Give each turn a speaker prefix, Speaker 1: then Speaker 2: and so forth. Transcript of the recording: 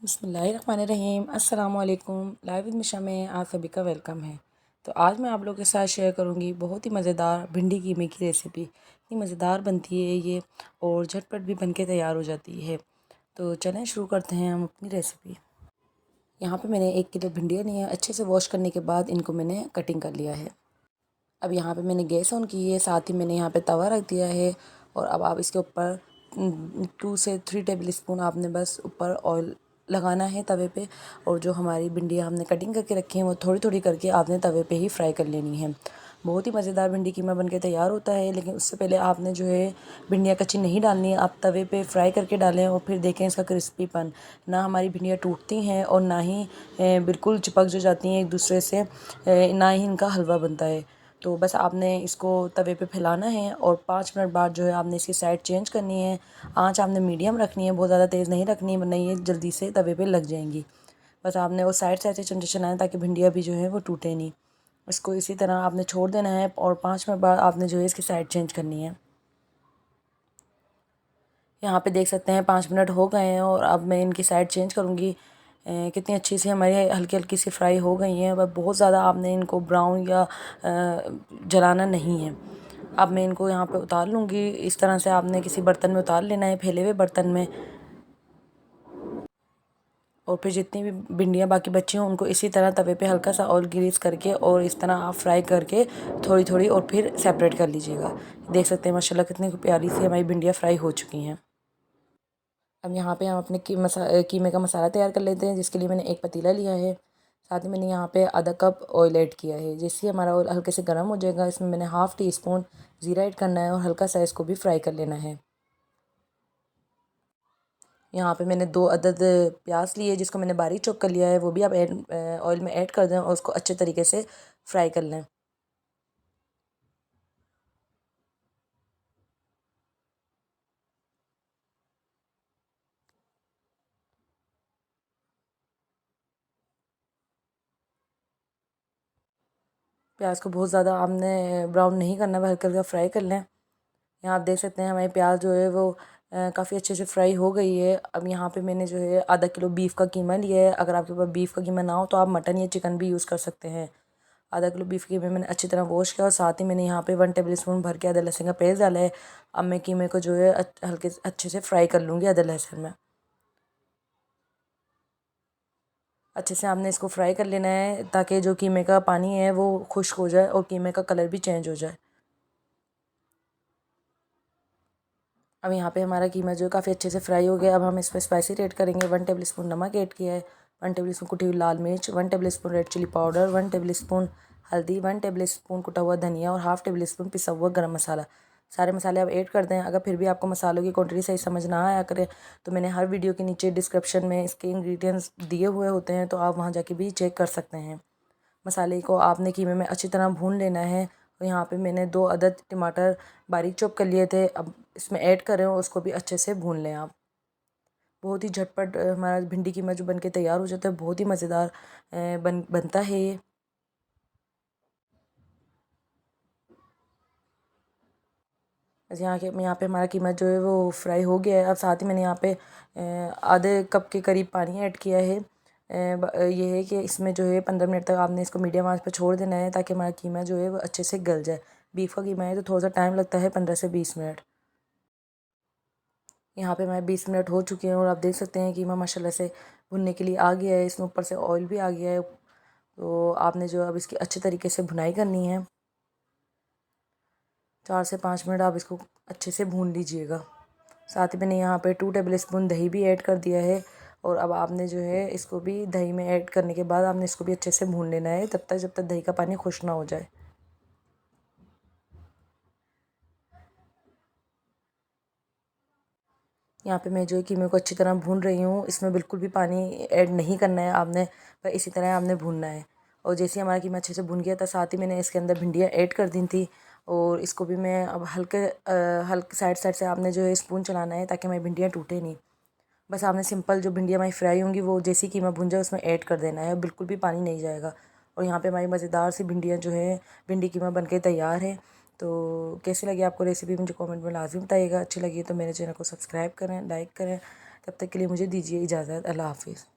Speaker 1: बिस्मिल्लाहिर्रहमानिर्रहीम। अस्सलाम वालेकुम। लाइव विद मिशा में आप सभी का वेलकम है। तो आज मैं आप लोगों के साथ शेयर करूंगी बहुत ही मज़ेदार भिंडी कीमे की रेसिपी। इतनी मज़ेदार बनती है ये और झटपट भी बन के तैयार हो जाती है। तो चलें शुरू करते हैं हम अपनी रेसिपी। यहाँ पे मैंने 1 किलो भिंडियाँ ली हैं। अच्छे से वॉश करने के बाद इनको मैंने कटिंग कर लिया है। अब यहाँ पे मैंने गैस ऑन की है, साथ ही मैंने यहाँ पे तवा रख दिया है। और अब आप इसके ऊपर 2 से 3 टेबल स्पून आपने बस ऊपर ऑयल लगाना है तवे पे। और जो हमारी भिंडियाँ हमने कटिंग करके रखी हैं वो थोड़ी थोड़ी करके आपने तवे पे ही फ्राई कर लेनी है। बहुत ही मज़ेदार भिंडी कीमा बन के तैयार होता है, लेकिन उससे पहले आपने जो है भिंडियाँ कच्ची नहीं डालनी है। आप तवे पे फ्राई करके डालें और फिर देखें इसका क्रिस्पीपन। ना हमारी भिंडियाँ टूटती हैं और ना ही बिल्कुल चिपक जो जाती हैं एक दूसरे से, ना ही इनका हलवा बनता है। तो बस आपने इसको तवे पे फैलाना है और 5 मिनट बाद जो है आपने इसकी साइड चेंज करनी है। आंच आपने मीडियम रखनी है, बहुत ज़्यादा तेज़ नहीं रखनी है वरना ये जल्दी से तवे पे लग जाएंगी। बस आपने वो साइड से ऐसे चमचे चलाएं ताकि भिंडियाँ भी जो है वो टूटे नहीं। इसको इसी तरह आपने छोड़ देना है और 5 मिनट बाद आपने जो है इसकी साइड चेंज करनी है। यहाँ पे देख सकते हैं 5 मिनट हो गए हैं और अब मैं इनकी साइड चेंज करूँगी। कितनी अच्छी सी हमारी हल्की हल्की सी फ्राई हो गई हैं। अब बहुत ज़्यादा आपने इनको ब्राउन या जलाना नहीं है। अब मैं इनको यहाँ पे उतार लूँगी। इस तरह से आपने किसी बर्तन में उतार लेना है, फैले हुए बर्तन में। और फिर जितनी भी भिंडियाँ बाकी बची हों उनको इसी तरह तवे पे हल्का सा ऑयल ग्रीस करके और इस तरह आप फ्राई करके थोड़ी थोड़ी और फिर सेपरेट कर लीजिएगा। देख सकते हैं माशाल्लाह कितनी प्यारी सी हमारी भिंडियाँ फ्राई हो चुकी हैं। अब यहाँ पे हम अपने कीमे का मसाला तैयार कर लेते हैं, जिसके लिए मैंने एक पतीला लिया है। साथ ही मैंने यहाँ पे आधा कप ऑयल ऐड किया है। जैसे ही हमारा ऑयल हल्के से गर्म हो जाएगा इसमें मैंने हाफ़ टी स्पून ज़ीरा ऐड करना है और हल्का सा इसको भी फ्राई कर लेना है। यहाँ पे मैंने 2 अदद प्याज लिए जिसको मैंने बारीक चॉप कर लिया है, वो भी आप ऑयल में ऐड कर दें और उसको अच्छे तरीके से फ्राई कर लें। प्याज को बहुत ज़्यादा आपने ब्राउन नहीं करना है, हल्का हल्का फ्राई कर लें। यहाँ आप देख सकते हैं हमारी प्याज जो है वो काफ़ी अच्छे से फ्राई हो गई है। अब यहाँ पे मैंने जो है आधा किलो बीफ का कीमा लिया है। अगर आपके पास बीफ का कीमा ना हो तो आप मटन या चिकन भी यूज़ कर सकते हैं। आधा किलो बीफ कीमे मैंने अच्छी तरह वॉश किया और साथ ही मैंने यहाँ पे 1 टेबल स्पून भर के अदरक लहसुन का पेस्ट डाला है। अब मैं कीमे को जो है हल्के अच्छे से फ्राई कर लूँगी अदरक लहसुन में। अच्छे से आपने इसको फ्राई कर लेना है ताकि जो कीमे का पानी है वो खुश्क हो जाए और कीमे का कलर भी चेंज हो जाए। अब यहाँ पे हमारा कीमा जो काफ़ी अच्छे से फ्राई हो गया। अब हम इसमें स्पाइसी ऐड करेंगे। 1 टेबल स्पून नमक ऐड किया है, 1 टेबल स्पून कुटी हुई लाल मिर्च, 1 tablespoon red chilli powder, 1 tablespoon हल्दी, 1 टेबल स्पून कुटा हुआ धनिया और हाफ़ टेबल स्पून पिसा हुआ गरम मसाला। सारे मसाले आप ऐड कर दें। अगर फिर भी आपको मसालों की क्वांटिटी सही समझ ना आया करे तो मैंने हर वीडियो के नीचे डिस्क्रिप्शन में इसके इंग्रेडिएंट्स दिए हुए होते हैं, तो आप वहाँ जाके भी चेक कर सकते हैं। मसाले को आपने कीमे में अच्छी तरह भून लेना है। और यहाँ पे मैंने 2 अदद टमाटर बारीक चॉप कर लिए थे, अब इसमें ऐड कर रहे हो, उसको भी अच्छे से भून लें आप। बहुत ही झटपट हमारा भिंडी कीमा जो बन के तैयार हो जाता है, बहुत ही मज़ेदार बनता है ये। बस यहाँ पे हमारा कीमा जो है वो फ्राई हो गया है। अब साथ ही मैंने यहाँ पे आधे कप के करीब पानी ऐड किया है। ये है कि इसमें जो है 15 मिनट तक आपने इसको मीडियम आंच पर छोड़ देना है ताकि हमारा कीमा जो है वो अच्छे से गल जाए। बीफ का कीमा है तो थोड़ा सा टाइम लगता है, 15 से 20 मिनट। यहाँ पे हमारे 20 मिनट हो चुके हैं और आप देख सकते हैं कीमा माशाल्लाह से भुनने के लिए आ गया है। इसमें ऊपर से ऑयल भी आ गया है। तो आपने जो अब इसकी अच्छे तरीके से भुनाई करनी है। 4 से 5 मिनट आप इसको अच्छे से भून लीजिएगा। साथ ही मैंने यहाँ पे 2 टेबल स्पून दही भी ऐड कर दिया है। और अब आपने जो है इसको भी दही में ऐड करने के बाद आपने इसको भी अच्छे से भून लेना है तब तक जब तक दही का पानी खुश्क ना हो जाए। यहाँ पे मैं जो है कीमे को अच्छी तरह भून रही हूँ। इसमें बिल्कुल भी पानी ऐड नहीं करना है आपने, पर इसी तरह आपने भूनना है। और जैसे ही हमारा कीमा अच्छे से भुन गया था, साथ ही मैंने इसके अंदर भिंडियाँ ऐड कर दी थी। और इसको भी मैं अब हल्के साइड साइड से आपने जो है स्पून चलाना है ताकि हमारी भिंडियाँ टूटे नहीं। बस आपने सिंपल जो भिंडियाँ हमारी फ्राई होंगी वो जैसी कीमा भुन जाए उसमें ऐड कर देना है, बिल्कुल भी पानी नहीं जाएगा। और यहाँ पे हमारी मज़ेदार सी भिंडियाँ जो है भिंडी कीमा बन के तैयार है। तो कैसी लगी आपको रेसिपी मुझे कमेंट में लाजमी बताइएगा। अच्छी लगी तो मेरे चैनल को सब्सक्राइब करें, लाइक करें। तब तक के लिए मुझे दीजिए इजाज़त। अल्लाह हाफ़िज़।